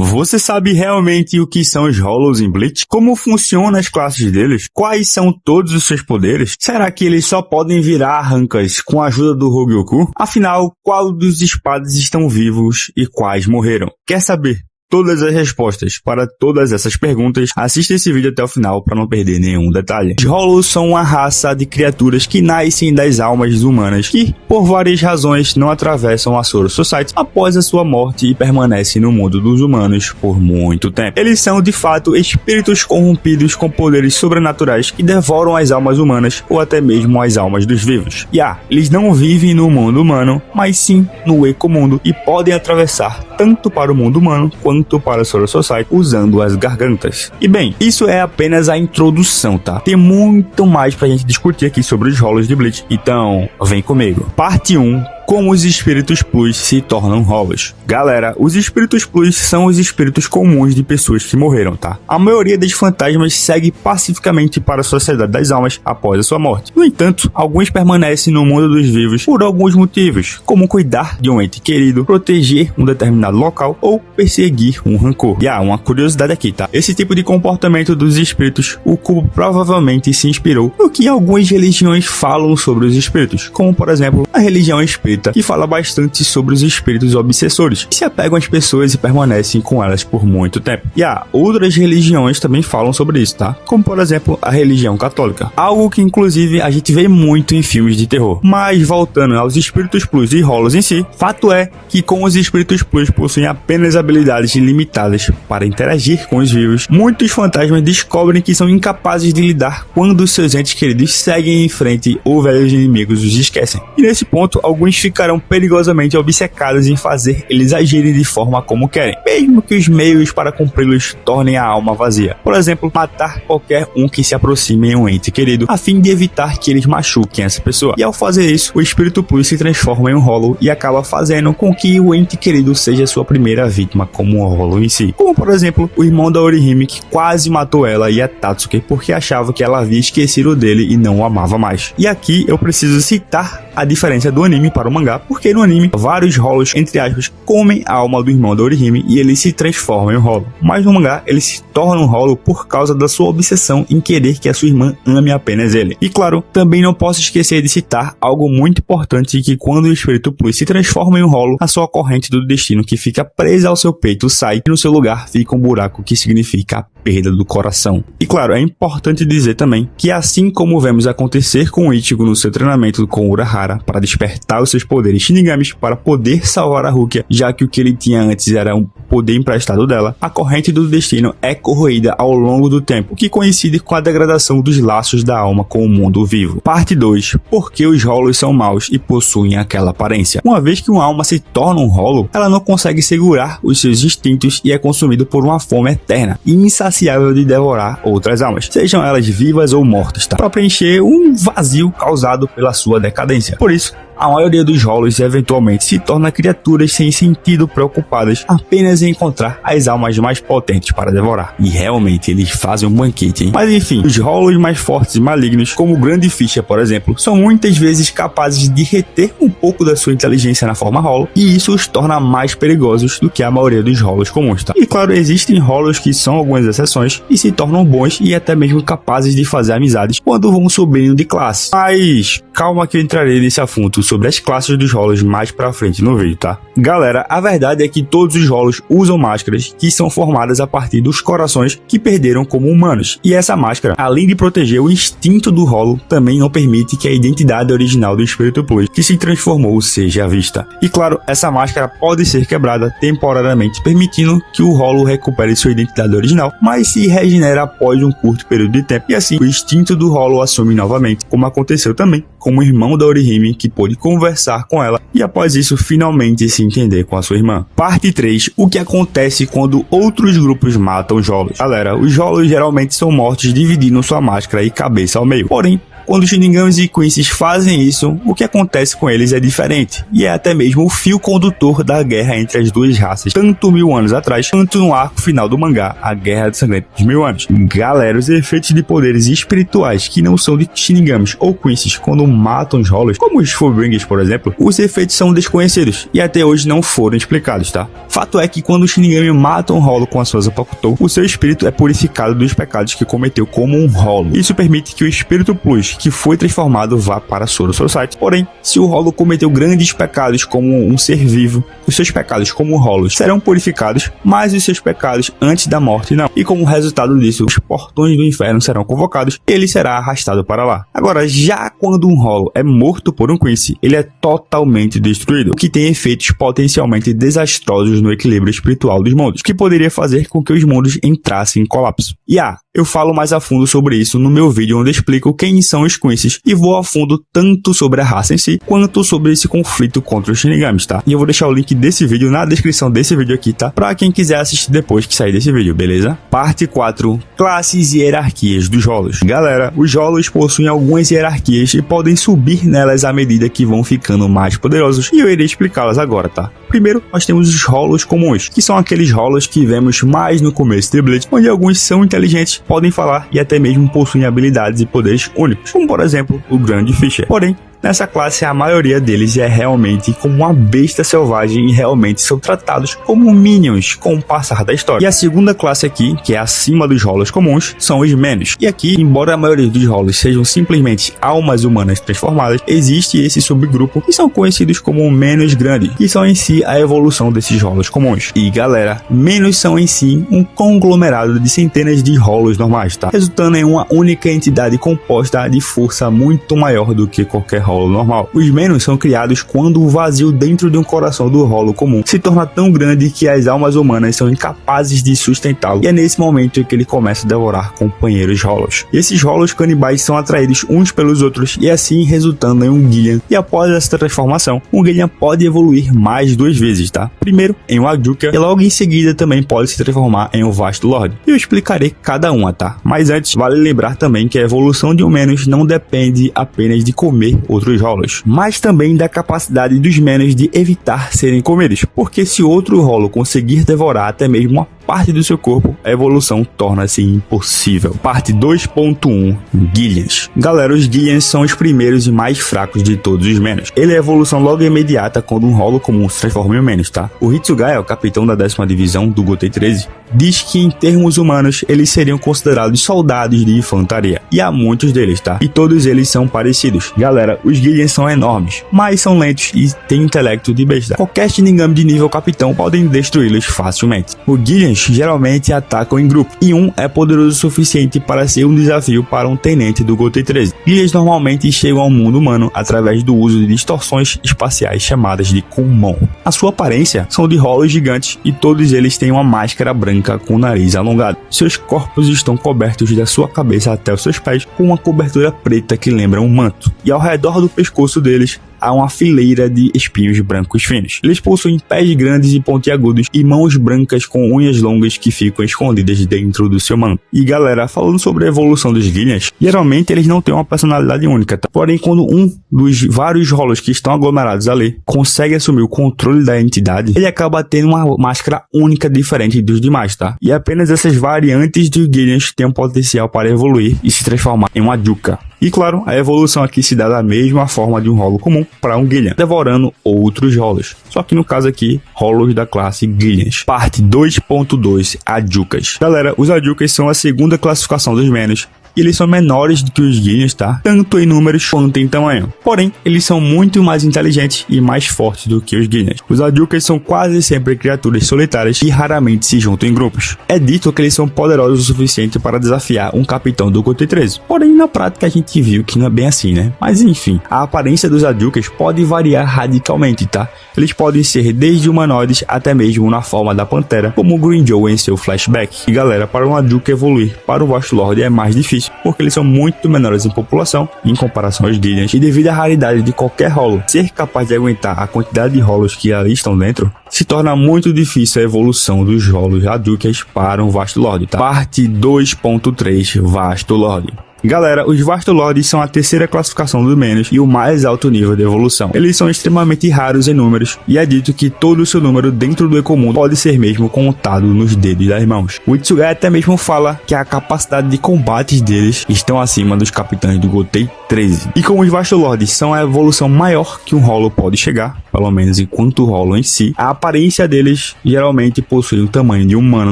Você sabe realmente o que são os Hollows em Bleach? Como funcionam as classes deles? Quais são todos os seus poderes? Será que eles só podem virar arrancas com a ajuda do Hogyoku? Afinal, qual dos espadas estão vivos e quais morreram? Quer saber todas as respostas para todas essas perguntas? Assista esse vídeo até o final para não perder nenhum detalhe. Os Hollows são uma raça de criaturas que nascem das almas humanas que, por várias razões, não atravessam a Soul Society após a sua morte e permanecem no mundo dos humanos por muito tempo. Eles são, de fato, espíritos corrompidos com poderes sobrenaturais que devoram as almas humanas ou até mesmo as almas dos vivos. Eles não vivem no mundo humano, mas sim no Ecomundo e podem atravessar tanto para o mundo humano quanto para a Soul Society usando as gargantas. E bem, isso é apenas a introdução, tá? Tem muito mais pra gente discutir aqui sobre os Hollows de Bleach, então vem comigo. Parte 1. Como os espíritos plus se tornam Hollows. Galera, os espíritos plus são os espíritos comuns de pessoas que morreram, tá? A maioria dos fantasmas segue pacificamente para a sociedade das almas após a sua morte. No entanto, alguns permanecem no mundo dos vivos por alguns motivos, como cuidar de um ente querido, proteger um determinado local ou perseguir um rancor. E uma curiosidade aqui, tá? Esse tipo de comportamento dos espíritos, o Kubo provavelmente se inspirou no que algumas religiões falam sobre os espíritos, como por exemplo, a religião espírita, que fala bastante sobre os espíritos obsessores, que se apegam às pessoas e permanecem com elas por muito tempo. E outras religiões também falam sobre isso, tá? Como por exemplo, a religião católica. Algo que inclusive a gente vê muito em filmes de terror. Mas voltando aos espíritos plus e Hollows em si, fato é que como os espíritos plus possuem apenas habilidades limitadas para interagir com os vivos, muitos fantasmas descobrem que são incapazes de lidar quando seus entes queridos seguem em frente ou velhos inimigos os esquecem. E nesse ponto, alguns ficarão perigosamente obcecados em fazer eles agirem de forma como querem, mesmo que os meios para cumpri-los tornem a alma vazia. Por exemplo, matar qualquer um que se aproxime em um ente querido, a fim de evitar que eles machuquem essa pessoa. E ao fazer isso, o espírito plus se transforma em um Hollow e acaba fazendo com que o ente querido seja sua primeira vítima como um Hollow em si. Como por exemplo, o irmão da Orihime que quase matou ela e a Tatsuki porque achava que ela havia esquecido dele e não o amava mais. E aqui eu preciso citar a diferença do anime para o mangá, porque no anime, vários Hollows, entre aspas, comem a alma do irmão da Orihime e ele se transforma em um Hollow. Mas no mangá, ele se torna um Hollow por causa da sua obsessão em querer que a sua irmã ame apenas ele. E claro, também não posso esquecer de citar algo muito importante, que quando o espírito plus se transforma em um Hollow, a sua corrente do destino que fica presa ao seu peito sai e no seu lugar fica um buraco que significa a perda do coração. E claro, é importante dizer também que assim como vemos acontecer com o Ichigo no seu treinamento com Urahara para despertar os seus poderes Shinigamis para poder salvar a Rukia, já que o que ele tinha antes era um poder emprestado dela, a corrente do destino é corroída ao longo do tempo, o que coincide com a degradação dos laços da alma com o mundo vivo. Parte 2. Por que os Hollows são maus e possuem aquela aparência? Uma vez que uma alma se torna um Hollow, ela não consegue segurar os seus instintos e é consumido por uma fome eterna e insaciável de devorar outras almas, sejam elas vivas ou mortas, tá? Para preencher um vazio causado pela sua decadência. Por isso, a maioria dos Hollows eventualmente se torna criaturas sem sentido, preocupadas apenas em encontrar as almas mais potentes para devorar. E realmente eles fazem um banquete, hein? Mas enfim, os Hollows mais fortes e malignos, como o Grande Ficha, por exemplo, são muitas vezes capazes de reter um pouco da sua inteligência na forma Hollow, e isso os torna mais perigosos do que a maioria dos Hollows comuns, tá? E claro, existem Hollows que são algumas exceções e se tornam bons e até mesmo capazes de fazer amizades quando vão subindo de classe. Mas calma que eu entrarei nesse assunto sobre as classes dos Hollows mais pra frente no vídeo, tá? Galera, a verdade é que todos os Hollows usam máscaras que são formadas a partir dos corações que perderam como humanos. E essa máscara, além de proteger o instinto do Hollow, também não permite que a identidade original do espírito plus que se transformou seja vista. E claro, essa máscara pode ser quebrada temporariamente, permitindo que o Hollow recupere sua identidade original, mas se regenera após um curto período de tempo. E assim, o instinto do Hollow assume novamente, como aconteceu também com o irmão da Orihime, que pôde conversar com ela e após isso finalmente se entender com a sua irmã. Parte 3. O que acontece quando outros grupos matam os Hollows? Galera, os Hollows geralmente são mortos dividindo sua máscara e cabeça ao meio. Porém, Quando os Shinigami e Quincy's fazem isso, o que acontece com eles é diferente, e é até mesmo o fio condutor da guerra entre as duas raças, tanto 1000 anos atrás, quanto no arco final do mangá, a Guerra Sangrenta dos 1000 anos. Galera, os efeitos de poderes espirituais que não são de Shinigamis ou Quincy's quando matam os Hollows, como os Fullbringers, por exemplo, os efeitos são desconhecidos e até hoje não foram explicados, tá? Fato é que quando o Shinigami mata um Hollow com a sua Zanpakutou, o seu espírito é purificado dos pecados que cometeu como um Hollow. Isso permite que o espírito Plus, que foi transformado, vá para Soro Society. Porém, se o Hollow cometeu grandes pecados como um ser vivo, os seus pecados como Hollows serão purificados, mas os seus pecados antes da morte não. E como resultado disso, os portões do inferno serão convocados e ele será arrastado para lá. Agora, já quando um Hollow é morto por um Quincy, ele é totalmente destruído, o que tem efeitos potencialmente desastrosos no equilíbrio espiritual dos mundos, que poderia fazer com que os mundos entrassem em colapso. E eu falo mais a fundo sobre isso no meu vídeo onde explico quem são os Quincy's e vou a fundo tanto sobre a raça em si, quanto sobre esse conflito contra os Shinigamis, tá? E eu vou deixar o link desse vídeo na descrição desse vídeo aqui, tá? Pra quem quiser assistir depois que sair desse vídeo, beleza? Parte 4. Classes e hierarquias dos Hollows. Galera, os Hollows possuem algumas hierarquias e podem subir nelas à medida que vão ficando mais poderosos, e eu irei explicá-las agora, tá? Primeiro, nós temos os Hollows comuns, que são aqueles Hollows que vemos mais no começo de Bleach, onde alguns são inteligentes, podem falar e até mesmo possuem habilidades e poderes únicos, como por exemplo o Grande Fisher. Porém, nessa classe, a maioria deles é realmente como uma besta selvagem e realmente são tratados como minions com o passar da história. E a segunda classe aqui, que é acima dos Hollows comuns, são os Menos. E aqui, embora a maioria dos Hollows sejam simplesmente almas humanas transformadas, existe esse subgrupo que são conhecidos como Menos Grande, que são em si a evolução desses Hollows comuns. E galera, Menos são em si um conglomerado de centenas de Hollows normais, tá? Resultando em uma única entidade composta de força muito maior do que qualquer Hollow normal. Os Menos são criados quando o vazio dentro de um coração do Hollow comum se torna tão grande que as almas humanas são incapazes de sustentá-lo, e é nesse momento que ele começa a devorar companheiros Hollows. E esses Hollows canibais são atraídos uns pelos outros e assim resultando em um Gillian, e após essa transformação, um Gillian pode evoluir mais 2 vezes, tá? Primeiro em um Ajuka e logo em seguida também pode se transformar em um Vasto Lord. E eu explicarei cada uma, tá? Mas antes, vale lembrar também que a evolução de um Menos não depende apenas de comer outros Hollows, mas também da capacidade dos Menos de evitar serem comidos, porque se outro Hollow conseguir devorar até mesmo uma parte do seu corpo, a evolução torna-se impossível. Parte 2.1. Gillians. Galera, os Gillians são os primeiros e mais fracos de todos os Menos. Ele é a evolução logo imediata quando um Hollow comum se transforma em um Menos, tá? O Hitsugaya, o capitão da 10ª divisão do Gotei 13, diz que em termos humanos, eles seriam considerados soldados de infantaria. E há muitos deles, tá? E todos eles são parecidos. Galera, os Gillians são enormes, mas são lentos e têm intelecto de besta. Qualquer Shinigami de nível capitão podem destruí-los facilmente. Os Gillians geralmente atacam em grupo, e um é poderoso o suficiente para ser um desafio para um tenente do Gotei 13. Gillians normalmente chegam ao mundo humano através do uso de distorções espaciais chamadas de Kunmon. A sua aparência são de Hollows gigantes e todos eles têm uma máscara branca com o nariz alongado. Seus corpos estão cobertos da sua cabeça até os seus pés com uma cobertura preta que lembra um manto, e ao redor do pescoço deles há uma fileira de espinhos brancos finos. Eles possuem pés grandes e pontiagudos e mãos brancas com unhas longas que ficam escondidas dentro do seu manto. E galera, falando sobre a evolução dos Gillians, geralmente eles não têm uma personalidade única, tá? Porém, quando um dos vários Hollows que estão aglomerados ali consegue assumir o controle da entidade, ele acaba tendo uma máscara única diferente dos demais, tá? E apenas essas variantes dos Gillians têm um potencial para evoluir e se transformar em uma Ajuka. E claro, a evolução aqui se dá da mesma forma de um Hollow comum para um Gillian, devorando outros Hollows. Só que no caso aqui, Hollows da classe Gillians. Parte 2.2. Ajukas. Galera, os Ajukas são a segunda classificação dos Menos. E eles são menores do que os Gillians, tá? Tanto em números quanto em tamanho. Porém, eles são muito mais inteligentes e mais fortes do que os Gillians. Os Ajukas são quase sempre criaturas solitárias e raramente se juntam em grupos. É dito que eles são poderosos o suficiente para desafiar um capitão do Gotei 13. Porém, na prática a gente viu que não é bem assim, né? Mas enfim, a aparência dos Ajukas pode variar radicalmente, tá? Eles podem ser desde humanoides até mesmo na forma da Pantera, como o Green Joe em seu flashback. E galera, para um Ajuka evoluir para o Vasto Lord é mais difícil, porque eles são muito menores em população em comparação aos Gillians, e devido à raridade de qualquer Hollow ser capaz de aguentar a quantidade de Hollows que ali estão dentro, se torna muito difícil a evolução dos Hollows Ajukas para um Vasto Lord, tá? Parte 2.3. Vasto Lord. Galera, os Vastolords são a terceira classificação do Menos e o mais alto nível de evolução. Eles são extremamente raros em números e é dito que todo o seu número dentro do Ecomundo pode ser mesmo contado nos dedos das mãos. O Itsugai até mesmo fala que a capacidade de combates deles estão acima dos capitães do Gotei 13. E como os Vastolords são a evolução maior que um Hollow pode chegar, pelo menos enquanto o Hollow em si, a aparência deles geralmente possui o tamanho de um humano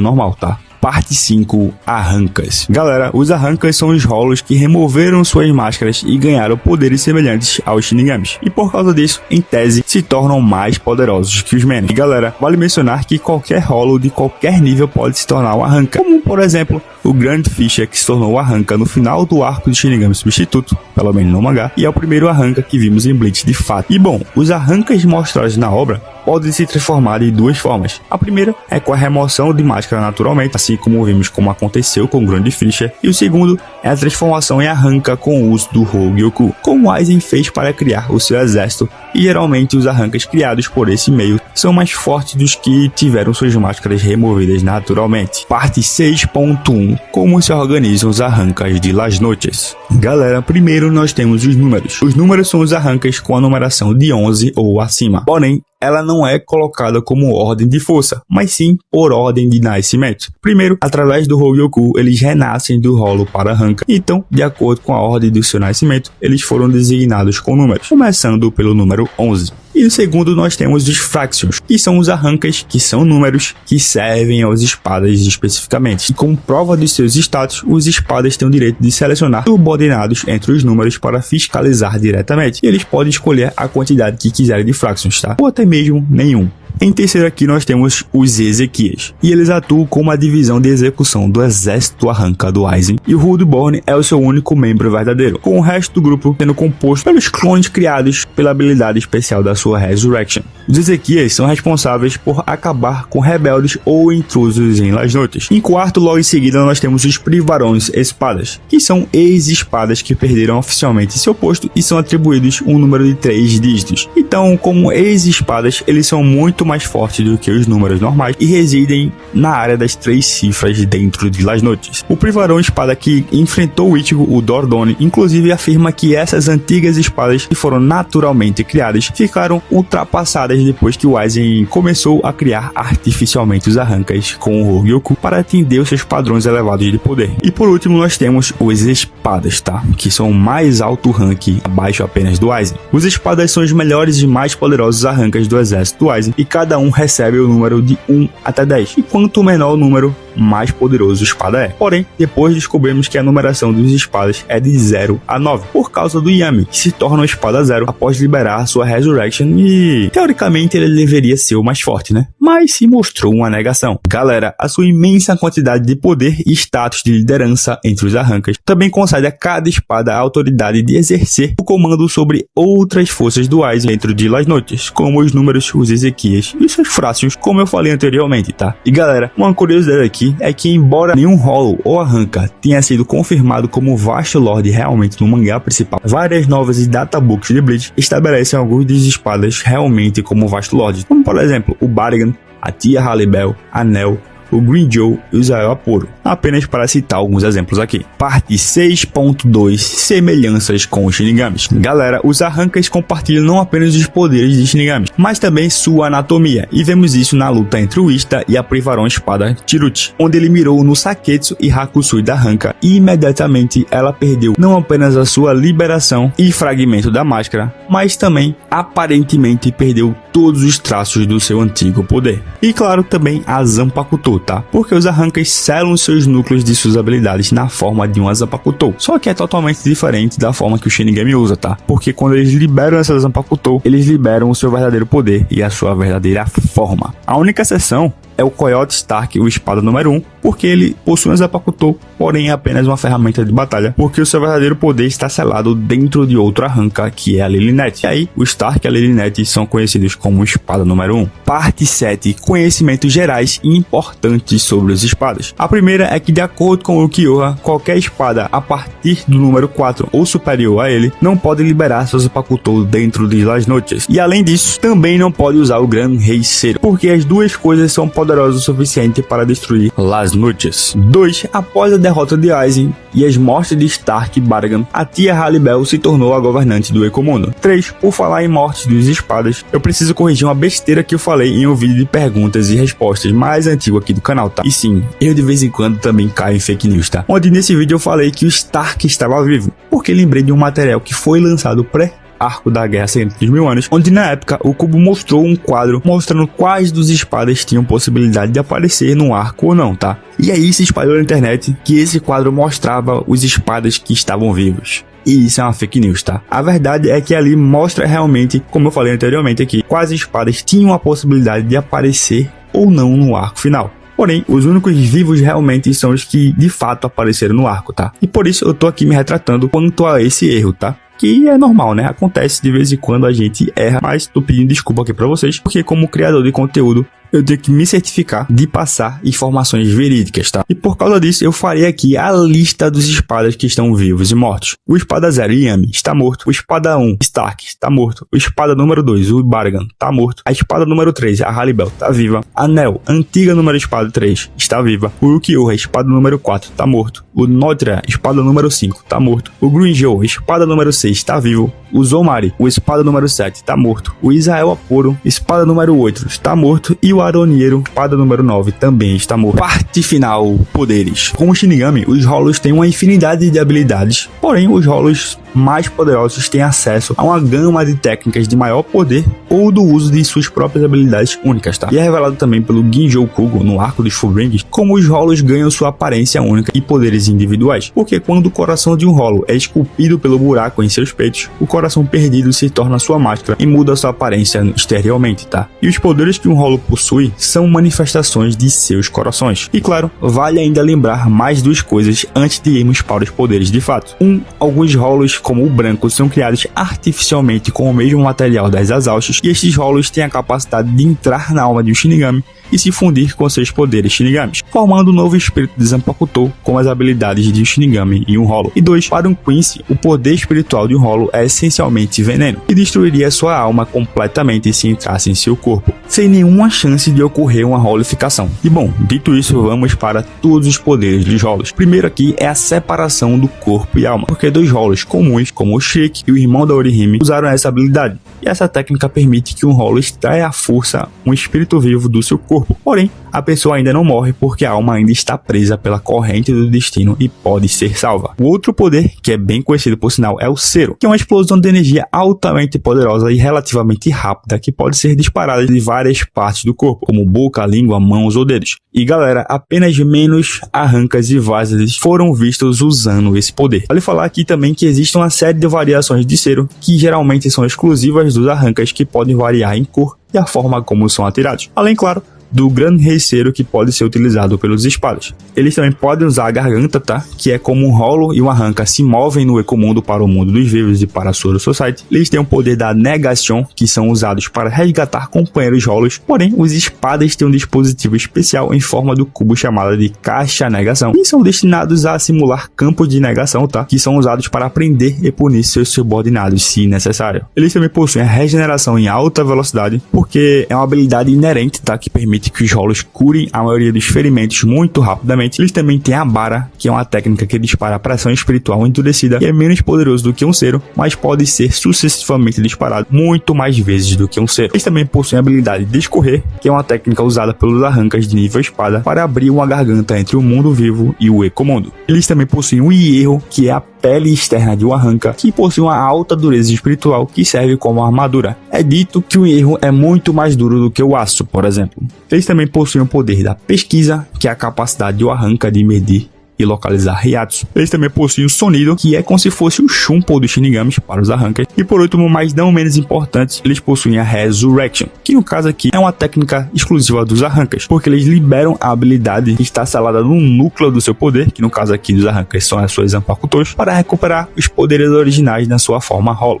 normal, tá? Parte 5, Arrancas. Galera, os Arrancas são os Hollows que removeram suas máscaras e ganharam poderes semelhantes aos Shinigamis. E por causa disso, em tese, se tornam mais poderosos que os Menos. E galera, vale mencionar que qualquer Hollow de qualquer nível pode se tornar um Arranca. Como por exemplo, o Grand Fisher que se tornou o Arranca no final do arco de Shinigami Substituto, pelo menos no mangá, e é o primeiro Arranca que vimos em Bleach de fato. E bom, os Arrancas mostrados na obra podem se transformar de duas formas. A primeira é com a remoção de máscara naturalmente, assim como vimos como aconteceu com o Grand Fisher, e o segundo é a transformação em Arranca com o uso do Hogyoku, como Aizen fez para criar o seu exército, e geralmente os Arrancas criados por esse meio são mais fortes dos que tiveram suas máscaras removidas naturalmente. Parte 6.1, como se organizam os Arrancas de Las Noches. Galera, primeiro nós temos os números. Os números são os Arrancas com a numeração de 11 ou acima, porém ela não é colocada como ordem de força, mas sim por ordem de nascimento. Primeiro, através do Hogyoku, eles renascem do Hollow para Arranca. Então, de acordo com a ordem do seu nascimento, eles foram designados com números, começando pelo número 11. E no segundo nós temos os Fractions, que são os Arrancas, que são números que servem aos espadas especificamente. E como prova dos seus status, os espadas têm o direito de selecionar subordinados entre os números para fiscalizar diretamente. E eles podem escolher a quantidade que quiserem de Fractions, tá? Ou até mesmo nenhum. Em terceiro aqui nós temos os Ezequias, e eles atuam como a divisão de execução do exército Arranca do Aizen, e o Rudeborn é o seu único membro verdadeiro, com o resto do grupo sendo composto pelos clones criados pela habilidade especial da sua Resurrection. Os Ezequias são responsáveis por acabar com rebeldes ou intrusos em Las Noches. Em quarto, logo em seguida, nós temos os Privarões Espadas, que são ex-espadas que perderam oficialmente seu posto e são atribuídos um número de 3 dígitos. Então, como ex-espadas, eles são muito mais fortes do que os números normais e residem na área das 3 cifras dentro de Las Noches. O Privarão Espada que enfrentou o Ichigo, o Dordogne, inclusive afirma que essas antigas espadas que foram naturalmente criadas ficaram ultrapassadas depois que o Aizen começou a criar artificialmente os Arrancas com o Hogyoku para atender os seus padrões elevados de poder. E por último nós temos os Espadas, tá? Que são o mais alto rank abaixo apenas do Aizen. Os Espadas são os melhores e mais poderosos Arrancas do exército do Aizen e cada um recebe o número de 1 até 10. E quanto menor o número, mais poderoso o espada é. Porém, depois descobrimos que a numeração dos espadas é de 0 a 9, por causa do Yami, que se torna uma espada 0 após liberar sua Resurrection e, teoricamente, ele deveria ser o mais forte, né? Mas se mostrou uma negação. Galera, a sua imensa quantidade de poder e status de liderança entre os Arrancas também concede a cada espada a autoridade de exercer o comando sobre outras forças do Aizen dentro de Las Noches, como os números, os Ezequias e os seus Fractions, como eu falei anteriormente, tá? E galera, uma curiosidade aqui é que embora nenhum Hollow ou Arranca tenha sido confirmado como Vastolord realmente no mangá principal, várias novas e databooks de Bleach estabelecem alguns das espadas realmente como Vastolord, como por exemplo o Barigan, a Tia Halibel, a Nel, o Green Joe e o Israel Aporo, apenas para citar alguns exemplos aqui. Parte 6.2, semelhanças com os Shinigamis. Galera, os Arrancas compartilham não apenas os poderes de Shinigamis, mas também sua anatomia, e vemos isso na luta entre o Ista e a Privarão Espada Chiruchi, onde ele mirou no Saketsu e Hakusui da Arranca, e imediatamente ela perdeu não apenas a sua liberação e fragmento da máscara, mas também aparentemente perdeu todos os traços do seu antigo poder. E claro, também a Zanpakuto, tá? Porque os Arrancas selam seus núcleos de suas habilidades na forma de uma Zanpakuto. Só que é totalmente diferente da forma que o Shinigami usa, tá? Porque quando eles liberam essa Zanpakuto, eles liberam o seu verdadeiro poder e a sua verdadeira forma. A única exceção é o Coyote Stark, o espada número 1, porque ele possui uma Zanpakuto, porém é apenas uma ferramenta de batalha, porque o seu verdadeiro poder está selado dentro de outro Arranca, que é a Lilinette. E aí, o Stark e a Lilinette são conhecidos como espada número 1. Parte 7. Conhecimentos gerais e importantes sobre as espadas. A primeira é que, de acordo com o Kyoha, qualquer espada a partir do número 4 ou superior a ele, não pode liberar sua Zanpakuto dentro de Las Noches. E além disso, também não pode usar o Gran Rei Zero, porque as duas coisas são poderosas poderosa o suficiente para destruir Las Noches. 2. Após a derrota de Aizen e as mortes de Stark e Bargan, a tia Harribel se tornou a governante do Ecomundo. 3. Por falar em mortes dos espadas, eu preciso corrigir uma besteira que eu falei em um vídeo de perguntas e respostas mais antigo aqui do canal, tá? E sim, eu de vez em quando também caio em fake news, tá? Onde nesse vídeo eu falei que o Stark estava vivo, porque lembrei de um material que foi lançado pré-arco da Guerra Secreta dos 1000 Anos, onde na época o Cubo mostrou um quadro mostrando quais dos espadas tinham possibilidade de aparecer no arco ou não, tá? E aí se espalhou na internet que esse quadro mostrava os espadas que estavam vivos. E isso é uma fake news, tá? A verdade é que ali mostra realmente, como eu falei anteriormente aqui, quais espadas tinham a possibilidade de aparecer ou não no arco final. Porém, os únicos vivos realmente são os que de fato apareceram no arco, tá? E por isso eu tô aqui me retratando quanto a esse erro, tá? Que é normal, né? Acontece de vez em quando a gente erra, mas tô pedindo desculpa aqui pra vocês, porque como criador de conteúdo, eu tenho que me certificar de passar informações verídicas, tá? E por causa disso, eu farei aqui a lista dos espadas que estão vivos e mortos. O espada 0, Yami, está morto. O espada 1, Stark, está morto. O espada número 2, o Bargan, está morto. A espada número 3, a Harribel, está viva. A Nel, antiga número espada 3, está viva. O Ukiuha, espada número 4, está morto. O Notria, espada número 5, está morto. O Grunjo, espada número 6, está vivo. O Zomari, o espada número 7, está morto. O Israel Apuro, espada número 8, está morto. E o Aroniero, espada número 9, também está morto. Parte final, poderes. Como Shinigami, os Hollows têm uma infinidade de habilidades, porém os Hollows mais poderosos têm acesso a uma gama de técnicas de maior poder ou do uso de suas próprias habilidades únicas, tá? E é revelado também pelo Ginjo Kugo no arco dos Fullbringers como os Hollows ganham sua aparência única e poderes individuais, porque quando o coração de um Hollow é esculpido pelo buraco em seus peitos, o coração perdido se torna sua máscara e muda sua aparência exteriormente, tá? E os poderes que um Hollow possui são manifestações de seus corações. E claro, vale ainda lembrar mais duas coisas antes de irmos para os poderes de fato. Alguns Hollows como o branco são criados artificialmente com o mesmo material das Exaustos, e estes Hollows têm a capacidade de entrar na alma de um Shinigami e se fundir com seus poderes Shinigamis, formando um novo espírito de Zanpakuto com as habilidades de um Shinigami e um Hollow. E 2. Para um Quincy, o poder espiritual de um Hollow é essencialmente veneno, e destruiria sua alma completamente se entrasse em seu corpo, sem nenhuma chance de ocorrer uma Hollificação. E bom, dito isso, vamos para todos os poderes dos Hollows. Primeiro aqui é a separação do corpo e alma, porque dois Hollows comuns, como o Shriek e o irmão da Orihime, usaram essa habilidade, e essa técnica permite que um Hollow extraia à força um espírito vivo do seu corpo. Porém, a pessoa ainda não morre porque a alma ainda está presa pela corrente do destino e pode ser salva. O outro poder, que é bem conhecido por sinal, é o Cero, que é uma explosão de energia altamente poderosa e relativamente rápida que pode ser disparada de várias partes do corpo, como boca, língua, mãos ou dedos. E galera, apenas menos arrancas e vazas foram vistos usando esse poder. Vale falar aqui também que existe uma série de variações de Cero que geralmente são exclusivas dos arrancas, que podem variar em cor e a forma como são atirados. Além, claro, do grande rei Cero, que pode ser utilizado pelos espadas. Eles também podem usar a garganta, tá? Que é como um Hollow e um arranca se movem no Ecomundo para o mundo dos vivos e para a Sword Society. Eles têm o poder da negação, que são usados para resgatar companheiros Hollows. Porém, os espadas têm um dispositivo especial em forma do cubo chamado de caixa negação, e são destinados a simular campos de negação, tá? Que são usados para prender e punir seus subordinados, se necessário. Eles também possuem a regeneração em alta velocidade, porque é uma habilidade inerente, tá? Que permite que os Hollows curem a maioria dos ferimentos muito rapidamente. Eles também têm a Bara, que é uma técnica que dispara a pressão espiritual endurecida, e é menos poderoso do que um Cero, mas pode ser sucessivamente disparado muito mais vezes do que um Cero. Eles também possuem a habilidade de Escorrer, que é uma técnica usada pelos arrancas de nível espada para abrir uma garganta entre o mundo vivo e o Ecomundo. Eles também possuem o Hierro, que é a pele externa de um arranca, que possui uma alta dureza espiritual que serve como armadura. É dito que o Hierro é muito mais duro do que o aço, por exemplo. Eles também possuem o poder da pesquisa, que é a capacidade do arranca de medir e localizar Reiatsu. Eles também possuem o Sonido, que é como se fosse o Shunpo dos Shinigamis para os arrancas. E por último, mas não menos importante, eles possuem a Resurrection, que no caso aqui é uma técnica exclusiva dos arrancas, porque eles liberam a habilidade que está selada no núcleo do seu poder, que no caso aqui dos arrancas são as suas Zanpakutos, para recuperar os poderes originais na sua forma Hollow.